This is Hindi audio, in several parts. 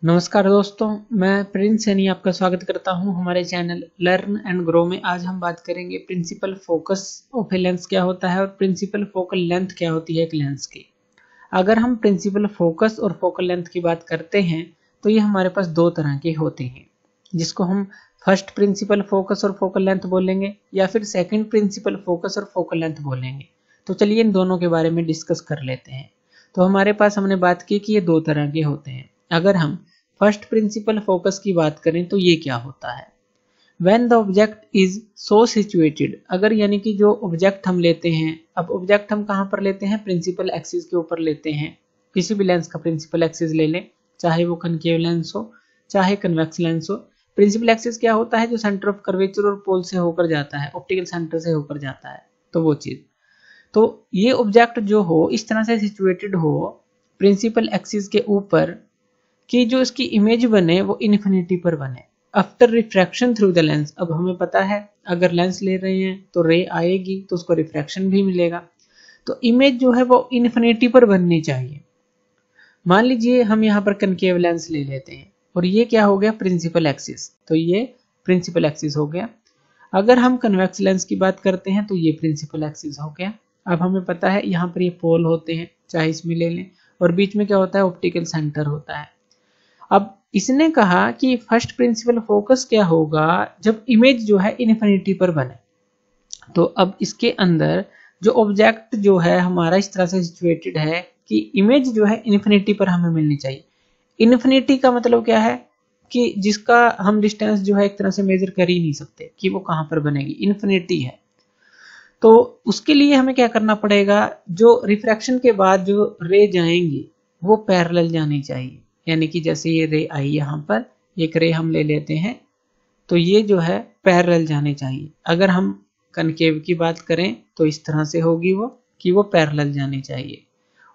नमस्कार दोस्तों, मैं प्रिंस सैनी आपका स्वागत करता हूं हमारे चैनल लर्न एंड ग्रो में। आज हम बात करेंगे principal focus of a lens क्या होता है और प्रिंसिपल फोकल लेंथ क्या होती है एक लेंस की। अगर हम प्रिंसिपल फोकस और फोकल लेंथ की बात करते हैं तो ये हमारे पास दो तरह के होते हैं, जिसको हम फर्स्ट प्रिंसिपल फोकस और फोकल लेंथ बोलेंगे या फिर सेकेंड प्रिंसिपल फोकस और फोकल लेंथ बोलेंगे। तो चलिए इन दोनों के बारे में डिस्कस कर लेते हैं। तो हमारे पास हमने बात की कि ये दो तरह के होते हैं। अगर हम फर्स्ट प्रिंसिपल फोकस की बात करें तो ये क्या होता है। When the object is so situated, अगर यानी कि जो ऑब्जेक्ट हम लेते हैं, अब ऑब्जेक्ट हम कहाँ पर लेते हैं, प्रिंसिपल एक्सिस के ऊपर लेते हैं। किसी भी लेंस का प्रिंसिपल एक्सिस ले लें, चाहे वो कनकेव लेंस हो चाहे कन्वेक्स लेंस हो। प्रिंसिपल एक्सिस क्या होता है, जो सेंटर ऑफ कर्वेचर और पोल से होकर जाता है, ऑप्टिकल सेंटर से होकर जाता है, तो वो चीज। तो ये ऑब्जेक्ट जो हो इस तरह से सिचुएटेड हो प्रिंसिपल एक्सिस के ऊपर कि जो इसकी इमेज बने वो इन्फिनिटी पर बने after refraction through the lens. अब हमें पता है अगर लेंस ले रहे हैं तो रे आएगी तो उसको रिफ्रैक्शन भी मिलेगा, तो इमेज जो है वो इन्फिनिटी पर बननी चाहिए। मान लीजिए हम यहाँ पर कनकेव लेंस ले लेते हैं और ये क्या हो गया, प्रिंसिपल एक्सिस, तो ये प्रिंसिपल एक्सिस हो गया। अगर हम कन्वेक्स लेंस की बात करते हैं तो ये प्रिंसिपल एक्सिस हो गया। अब हमें पता है यहाँ पर ये पोल होते हैं, चाहे इसमें ले लें, और बीच में क्या होता है, ऑप्टिकल सेंटर होता है। अब इसने कहा कि फर्स्ट प्रिंसिपल फोकस क्या होगा जब इमेज जो है इन्फिनिटी पर बने। तो अब इसके अंदर जो ऑब्जेक्ट जो है हमारा इस तरह से सिचुएटेड है कि इमेज जो है इन्फिनिटी पर हमें मिलनी चाहिए। इन्फिनिटी का मतलब क्या है कि जिसका हम डिस्टेंस जो है एक तरह से मेजर कर ही नहीं सकते कि वो कहाँ पर बनेगी, इन्फिनिटी है। तो उसके लिए हमें क्या करना पड़ेगा, जो रिफ्रैक्शन के बाद जो रे जाएंगी वो पैरेलल जानी चाहिए। यानी कि जैसे ये रे आई यहाँ पर, एक रे हम ले लेते हैं तो ये जो है पैरेलल जाने चाहिए। अगर हम कनकेव की बात करें तो इस तरह से होगी वो कि वो पैरेलल जानी चाहिए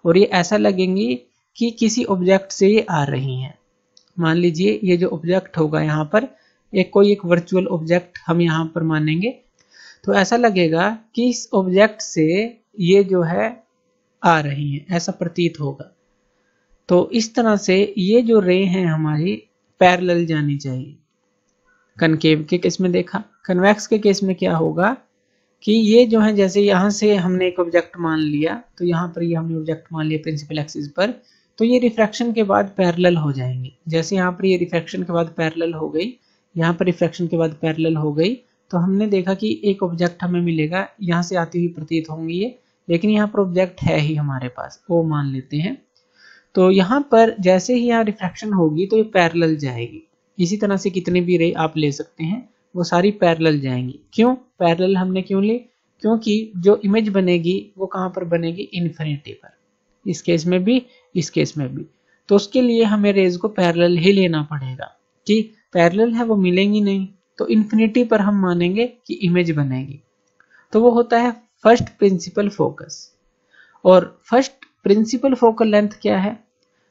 और ये ऐसा लगेंगी कि किसी ऑब्जेक्ट से ये आ रही हैं। मान लीजिए ये जो ऑब्जेक्ट होगा यहाँ पर एक वर्चुअल ऑब्जेक्ट हम यहाँ पर मानेंगे, तो ऐसा लगेगा कि इस ऑब्जेक्ट से ये जो है आ रही हैं, ऐसा प्रतीत होगा। तो इस तरह से ये जो रे हैं हमारी पैरेलल जानी चाहिए। कनकेव के केस में देखा, कन्वेक्स के केस में क्या होगा कि ये जो है, जैसे यहाँ से हमने एक ऑब्जेक्ट मान लिया, तो यहाँ पर ये हमने ऑब्जेक्ट मान लिया प्रिंसिपल एक्सिस पर, तो ये रिफ्रैक्शन के बाद पैरेलल हो जाएंगे। जैसे यहाँ पर ये रिफ्रैक्शन के बाद पैरेलल हो गई, यहाँ पर रिफ्रैक्शन के बाद पैरेलल हो गई, तो हमने देखा कि एक ऑब्जेक्ट हमें मिलेगा, यहाँ से आती हुई प्रतीत होंगी ये, लेकिन यहाँ पर ऑब्जेक्ट है ही हमारे पास, वो मान लेते हैं। तो यहाँ पर जैसे ही यहाँ रिफ्रैक्शन होगी तो ये पैरेलल जाएगी। इसी तरह से कितने भी रे आप ले सकते हैं, वो सारी पैरेलल जाएंगी। क्यों पैरेलल हमने क्यों ली, क्योंकि जो इमेज बनेगी वो कहाँ पर बनेगी, इन्फिनिटी पर, इस केस में भी इस केस में भी। तो उसके लिए हमें रेज को पैरेलल ही लेना पड़ेगा, कि पैरेलल है वो मिलेंगी नहीं, तो इन्फिनिटी पर हम मानेंगे कि इमेज बनेगी। तो वो होता है फर्स्ट प्रिंसिपल फोकस। और फर्स्ट प्रिंसिपल फोकल लेंथ क्या है,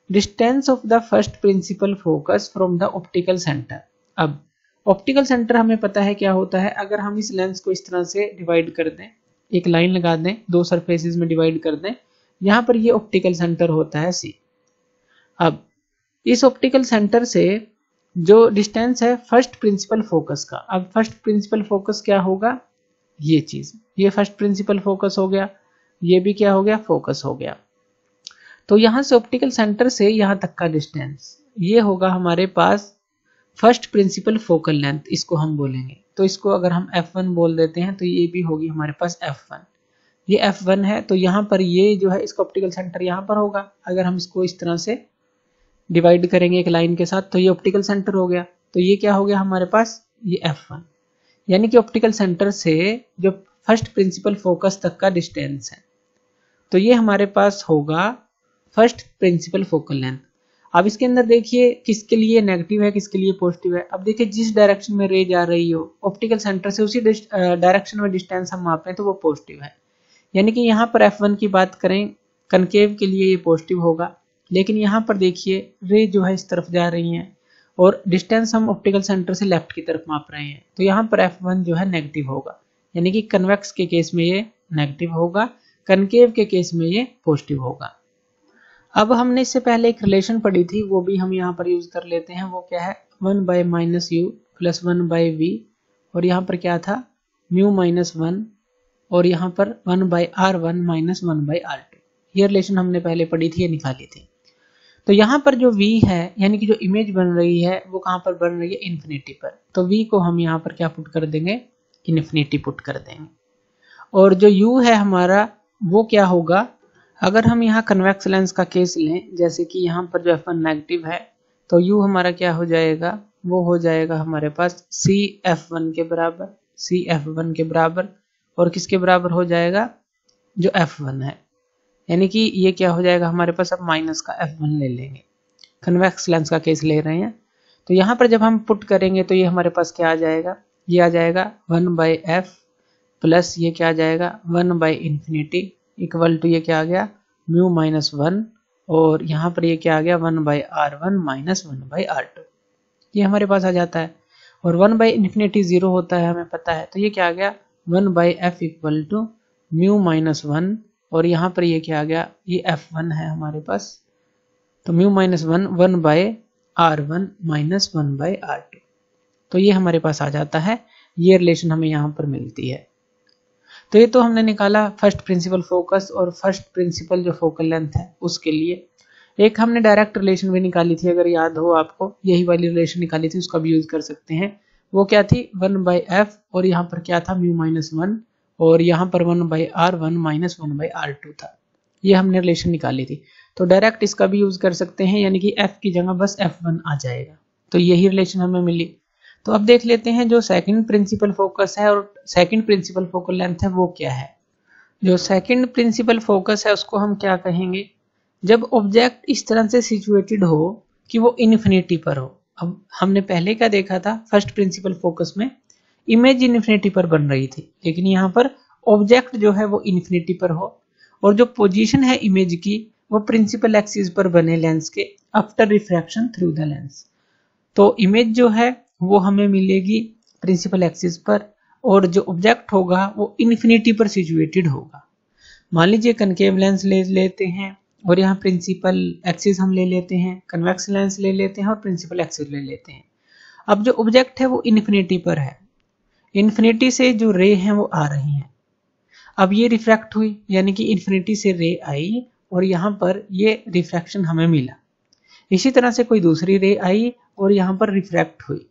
distance of the first principle focus from the optical centre. अब ऑप्टिकल सेंटर हमें पता है क्या होता है। अगर हम इस लेंस को इस तरह से डिवाइड कर दें, एक लाइन लगा दें, दो सरफेसेस में डिवाइड कर दें, यहाँ पर ये ऑप्टिकल सेंटर होता है सी। अब इस ऑप्टिकल सेंटर से जो डिस्टेंस है फर्स्ट प्रिंसिपल फोकस का, अब फर्स्ट प्रिंसिपल फोकस क्या होगा, ये चीज, ये फर्स्ट प्रिंसिपल फोकस हो गया, ये भी क्या हो गया, फोकस हो गया। तो यहां से ऑप्टिकल सेंटर से यहां तक का डिस्टेंस ये होगा हमारे पास फर्स्ट प्रिंसिपल फोकल लेंथ, इसको हम बोलेंगे। तो इसको अगर हम F1 बोल देते हैं तो ये भी होगी हमारे पास F1। ये F1 है, तो यहाँ पर ये जो है इसका ऑप्टिकल सेंटर यहाँ पर होगा। अगर हम इसको इस तरह से डिवाइड करेंगे एक लाइन के साथ, तो ये ऑप्टिकल सेंटर हो गया। तो ये क्या हो गया हमारे पास, ये F1, यानी कि ऑप्टिकल सेंटर से जो फर्स्ट प्रिंसिपल फोकस तक का डिस्टेंस है, तो ये हमारे पास होगा फर्स्ट प्रिंसिपल फोकल लेंथ। अब इसके अंदर देखिए किसके लिए नेगेटिव है किसके लिए पॉजिटिव है। अब देखिए जिस डायरेक्शन में रे जा रही हो ऑप्टिकल सेंटर से, उसी डायरेक्शन में डिस्टेंस हम माप रहे हैं, तो वो पॉजिटिव है। यानी कि यहाँ पर F1 की बात करें कनकेव के लिए ये पॉजिटिव होगा, लेकिन यहाँ पर देखिए रे जो है इस तरफ जा रही हैं और डिस्टेंस हम ऑप्टिकल सेंटर से लेफ्ट की तरफ माप रहे हैं, तो यहाँ पर F1 जो है नेगेटिव होगा। यानी कि कन्वेक्स के केस में ये नेगेटिव होगा, कनकेव के केस में ये पॉजिटिव होगा। अब हमने इससे पहले एक रिलेशन पढ़ी थी, वो भी हम यहाँ पर यूज कर लेते हैं। वो क्या है, 1 by minus U plus 1 by V, और यहाँ पर क्या था, म्यू माइनस 1, और यहाँ पर 1 by R one minus 1 by R two. ये रिलेशन हमने पहले पढ़ी थी, ये निकाली थी। तो यहाँ पर जो v है, यानी कि जो इमेज बन रही है, वो कहाँ पर बन रही है, इन्फिनिटी पर। तो v को हम यहाँ पर क्या पुट कर देंगे, इन्फिनिटी पुट कर देंगे। और जो u है हमारा, वो क्या होगा, अगर हम यहाँ कन्वेक्स लेंस का केस लें, जैसे कि यहाँ पर जो f1 नेगेटिव है, तो u हमारा क्या हो जाएगा, वो हो जाएगा हमारे पास c f1 के बराबर, c f1 के बराबर, और किसके बराबर हो जाएगा, जो f1 है। यानी कि ये क्या हो जाएगा हमारे पास, अब माइनस का f1 ले लेंगे, कन्वेक्स लेंस का केस ले रहे हैं। तो यहाँ पर जब हम पुट करेंगे तो ये हमारे पास क्या आ जाएगा, ये आ जाएगा 1 बाई एफ प्लस ये क्या आ जाएगा 1 बाई इन्फिनिटी इक्वल टू ये क्या आ गया, म्यू माइनस 1, और यहाँ पर ये क्या आ गया 1 by R one minus 1 by R two. ये हमारे पास आ जाता है। और 1 बाई इन्फिनिटी 0 होता है, हमें पता है। तो ये क्या आ गया 1 by F equal to mu minus 1, और यहाँ पर ये क्या आ गया, ये f1 है हमारे पास, तो mu minus 1 1 by R one minus 1 by R two. तो ये हमारे पास आ जाता है, ये रिलेशन हमें यहाँ पर मिलती है। तो ये तो हमने निकाला फर्स्ट प्रिंसिपल फोकस और फर्स्ट प्रिंसिपल जो फोकल लेंथ है उसके लिए। एक हमने डायरेक्ट रिलेशन भी निकाली थी, अगर याद हो आपको, यही वाली रिलेशन निकाली थी, उसका भी यूज कर सकते हैं। वो क्या थी, 1 बाई एफ, और यहाँ पर क्या था म्यू माइनस 1, और यहाँ पर 1 by R one minus 1 by R two था। ये हमने रिलेशन निकाली थी। तो डायरेक्ट इसका भी यूज कर सकते हैं, यानी कि f की जगह बस f1 आ जाएगा। तो यही रिलेशन हमें मिली। तो अब देख लेते हैं जो सेकंड प्रिंसिपल फोकस है और सेकंड प्रिंसिपल फोकल लेंथ है वो क्या है। जो सेकंड प्रिंसिपल फोकस है उसको हम क्या कहेंगे, जब ऑब्जेक्ट इस तरह से सिचुएटेड हो कि वो इन्फिनिटी पर हो। अब हमने पहले क्या देखा था, फर्स्ट प्रिंसिपल फोकस में इमेज इन्फिनिटी पर बन रही थी, लेकिन यहाँ पर ऑब्जेक्ट जो है वो इन्फिनिटी पर हो, और जो पोजीशन है इमेज की वो प्रिंसिपल एक्सिस पर बने लेंस के after refraction through the lens. तो इमेज जो है वो हमें मिलेगी प्रिंसिपल एक्सिस पर, और जो ऑब्जेक्ट होगा वो इन्फिनिटी पर सिचुएटेड होगा। मान लीजिए कनकेव लेंस ले लेते हैं, और यहाँ प्रिंसिपल एक्सिस हम ले लेते हैं, कन्वेक्स लेंस ले लेते हैं, और प्रिंसिपल एक्सिस ले लेते हैं। अब जो ऑब्जेक्ट है वो इन्फिनिटी पर है, इन्फिनिटी से जो रे हैं वो आ रही हैं। अब ये रिफ्रैक्ट हुई, यानी कि इन्फिनिटी से रे आई, और यहाँ पर ये रिफ्रैक्शन हमें मिला। इसी तरह से कोई दूसरी रे आई और यहाँ पर रिफ्रैक्ट हुई,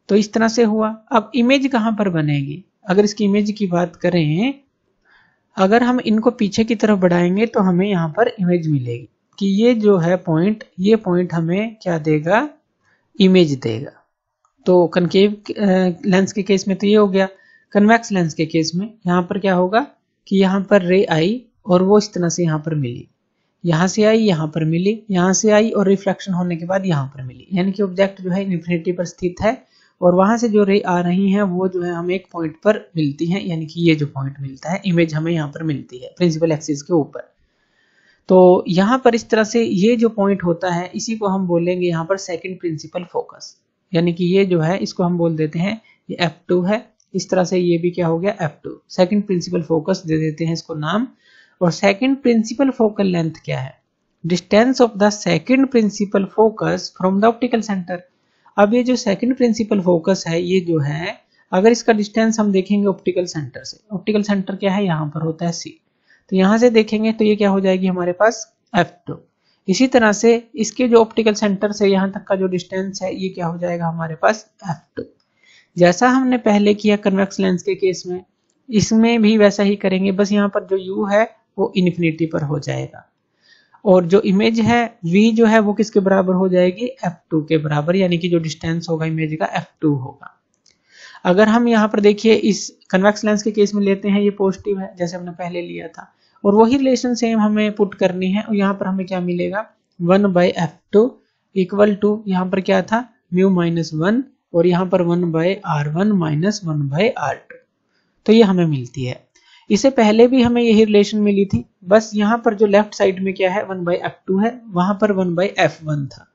तो इस तरह से हुआ। अब इमेज कहाँ पर बनेगी, अगर इसकी इमेज की बात करें, अगर हम इनको पीछे की तरफ बढ़ाएंगे तो हमें यहाँ पर इमेज मिलेगी कि ये जो है पॉइंट, ये पॉइंट हमें क्या देगा, इमेज देगा। तो कनकेव लेंस के केस में तो ये हो गया। कन्वेक्स लेंस के केस में यहाँ पर क्या होगा कि यहाँ पर रे आई और वो इस तरह से यहाँ पर मिली, यहाँ से आई, यहाँ पर मिली, यहाँ से आई, और रिफ्लेक्शन होने के बाद यहाँ पर मिली। यानी कि ऑब्जेक्ट जो है इन्फिनिटी पर स्थित है, और वहां से जो रे आ रही हैं वो जो है हमें एक पॉइंट पर मिलती हैं, यानी कि ये जो पॉइंट मिलता है, इमेज हमें यहाँ पर मिलती है प्रिंसिपल एक्सिस के ऊपर। तो यहाँ पर इस तरह से ये जो पॉइंट होता है इसी को हम बोलेंगे यहाँ पर सेकंड प्रिंसिपल फोकस, यानी कि ये जो है इसको हम बोल देते हैं ये F2 है। इस तरह से ये भी क्या हो गया, F2, सेकंड प्रिंसिपल फोकस दे देते हैं इसको नाम। और सेकंड प्रिंसिपल फोकल लेंथ क्या है, distance of the second principal focus from the optical centre. अब ये जो सेकंड प्रिंसिपल फोकस है, ये जो है अगर इसका डिस्टेंस हम देखेंगे ऑप्टिकल सेंटर से, ऑप्टिकल सेंटर क्या है, यहाँ पर होता है C, तो यहाँ से देखेंगे तो ये क्या हो जाएगी हमारे पास F2। इसी तरह से इसके जो ऑप्टिकल सेंटर से यहाँ तक का जो डिस्टेंस है ये क्या हो जाएगा हमारे पास F2। जैसा हमने पहले किया कन्वेक्स लेंस के केस में, इसमें भी वैसा ही करेंगे, बस यहाँ पर जो U है वो इन्फिनिटी पर हो जाएगा, और जो इमेज है V जो है वो किसके बराबर हो जाएगी, F2 के बराबर, यानी कि जो डिस्टेंस होगा इमेज का F2 होगा। अगर हम यहाँ पर देखिए इस कन्वेक्स लेंस के केस में लेते हैं, ये पॉजिटिव है जैसे हमने पहले लिया था, और वही रिलेशन सेम हमें पुट करनी है, और यहाँ पर हमें क्या मिलेगा 1 बाई F2 इक्वल टू यहाँ पर क्या था म्यू माइनस 1, और यहाँ पर 1 by R1 minus 1 by R2। तो ये हमें मिलती है। इससे पहले भी हमें यही रिलेशन मिली थी, बस यहाँ पर जो लेफ्ट साइड में क्या है 1 बाई F2 है, वहां पर 1 बाई F1 था,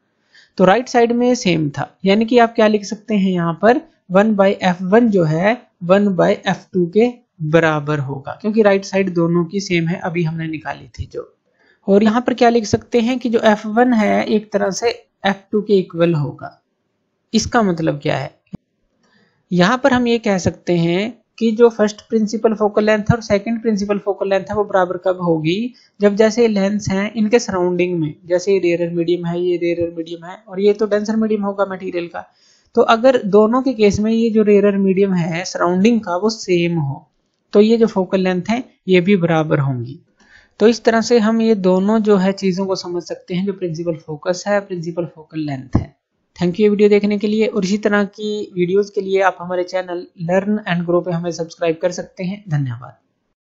तो राइट साइड में सेम था। यानी कि आप क्या लिख सकते हैं यहाँ पर 1 बाई F1 जो है 1 बाई F2 के बराबर होगा, क्योंकि राइट साइड दोनों की सेम है, अभी हमने निकाली थी जो। और यहाँ पर क्या लिख सकते हैं कि जो f1 है एक तरह से f2 के इक्वल होगा। इसका मतलब क्या है, यहाँ पर हम ये कह सकते हैं कि जो फर्स्ट प्रिंसिपल फोकल लेंथ और सेकंड प्रिंसिपल फोकल लेंथ है वो बराबर कब होगी, जब जैसे लेंस हैं इनके सराउंडिंग में, जैसे ये रेयर मीडियम है, ये रेयर मीडियम है और ये तो डेंसर मीडियम होगा मटेरियल का, तो अगर दोनों के केस में ये जो रेयर मीडियम है सराउंडिंग का वो सेम हो तो ये जो फोकल लेंथ है ये भी बराबर होंगी। तो इस तरह से हम ये दोनों जो है चीज़ों को समझ सकते हैं, जो प्रिंसिपल फोकस है, प्रिंसिपल फोकल लेंथ है। थैंक यू वीडियो देखने के लिए, और इसी तरह की वीडियोस के लिए आप हमारे चैनल लर्न एंड ग्रो पे हमें सब्सक्राइब कर सकते हैं। धन्यवाद।